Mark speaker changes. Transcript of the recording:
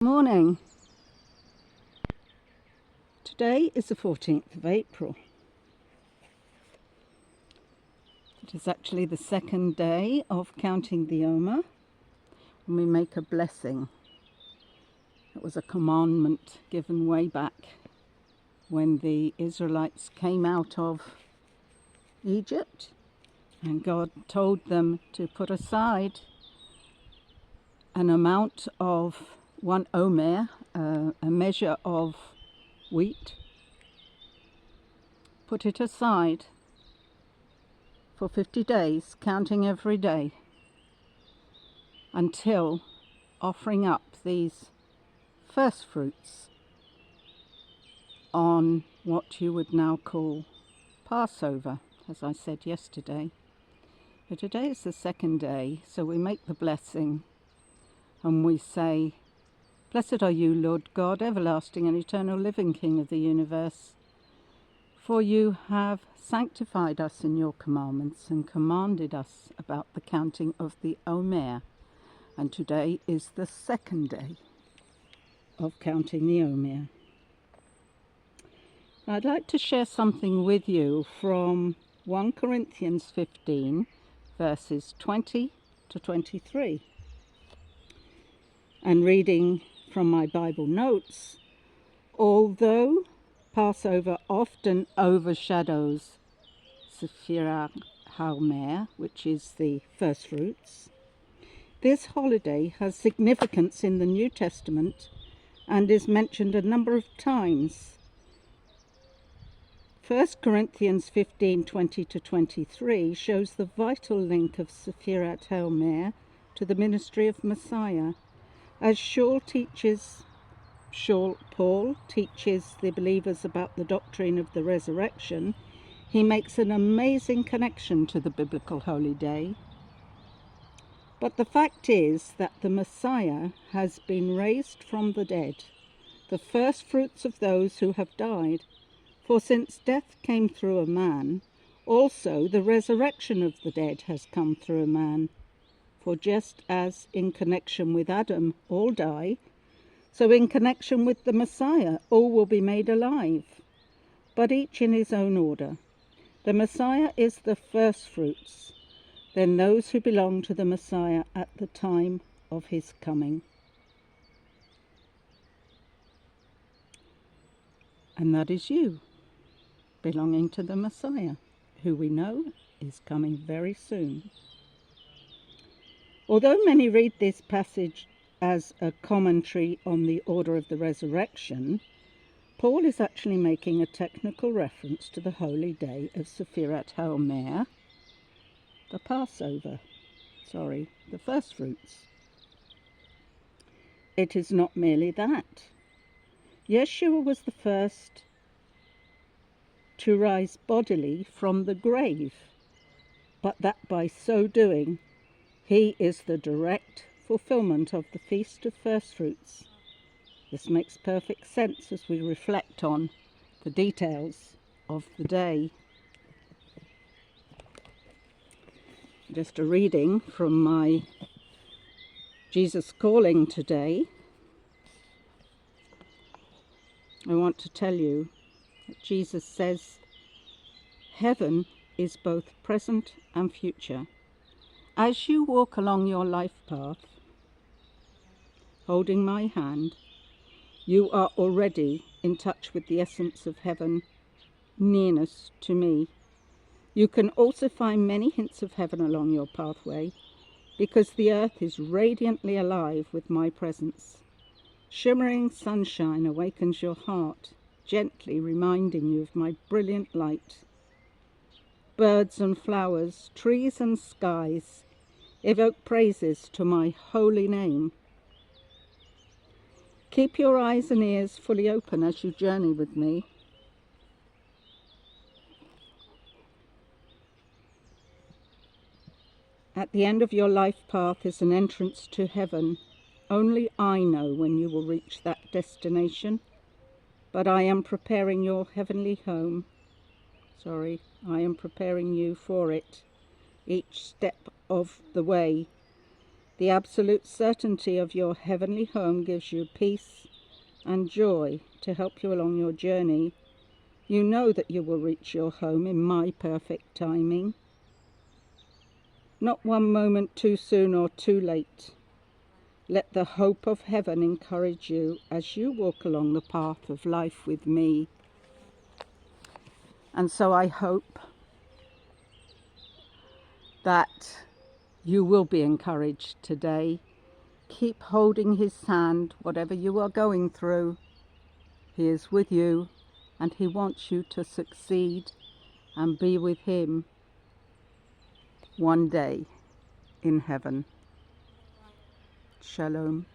Speaker 1: Morning. Today is the 14th of April. It is actually the second day of counting the Omer, when we make a blessing. It was a commandment given way back when the Israelites came out of Egypt, and God told them to put aside an amount of 1 omer, a measure of wheat. Put it aside for 50 days, counting every day, until offering up these first fruits on what you would now call Passover, as I said yesterday. But today is the second day, so we make the blessing and we say, "Blessed are you, Lord God, everlasting and eternal living King of the universe, for you have sanctified us in your commandments and commanded us about the counting of the Omer." And today is the second day of counting the Omer. I'd like to share something with you from 1 Corinthians 15, verses 20 to 23. And reading from my Bible notes, although Passover often overshadows Sefirat HaOmer, which is the first fruits, this holiday has significance in the New Testament and is mentioned a number of times. 1 Corinthians 15, 20 to 23 shows the vital link of Sefirat HaOmer to the ministry of Messiah. As Paul teaches the believers about the doctrine of the resurrection, he makes an amazing connection to the biblical holy day. But the fact is that the Messiah has been raised from the dead, the first fruits of those who have died. For since death came through a man, also the resurrection of the dead has come through a man. For just as in connection with Adam all die, so in connection with the Messiah all will be made alive, but each in his own order. The Messiah is the first fruits, then those who belong to the Messiah at the time of his coming. And that is you, belonging to the Messiah, who we know is coming very soon. Although many read this passage as a commentary on the order of the resurrection, Paul is actually making a technical reference to the holy day of Sefirat HaOmer, the first fruits. It is not merely that. Yeshua was the first to rise bodily from the grave, but that by so doing, he is the direct fulfillment of the Feast of First Fruits. This makes perfect sense as we reflect on the details of the day. Just a reading from my Jesus Calling today. I want to tell you that Jesus says, heaven is both present and future. As you walk along your life path, holding my hand, you are already in touch with the essence of heaven, nearness to me. You can also find many hints of heaven along your pathway, because the earth is radiantly alive with my presence. Shimmering sunshine awakens your heart, gently reminding you of my brilliant light. Birds and flowers, trees and skies evoke praises to my holy name. Keep your eyes and ears fully open as you journey with me. At the end of your life path is an entrance to heaven. Only I know when you will reach that destination, but I am preparing your heavenly home. I am preparing you for it, each step of the way. The absolute certainty of your heavenly home gives you peace and joy to help you along your journey. You know that you will reach your home in my perfect timing. Not one moment too soon or too late. Let the hope of heaven encourage you as you walk along the path of life with me. And so I hope that you will be encouraged today. Keep holding his hand, whatever you are going through. He is with you and he wants you to succeed and be with him one day in heaven. Shalom.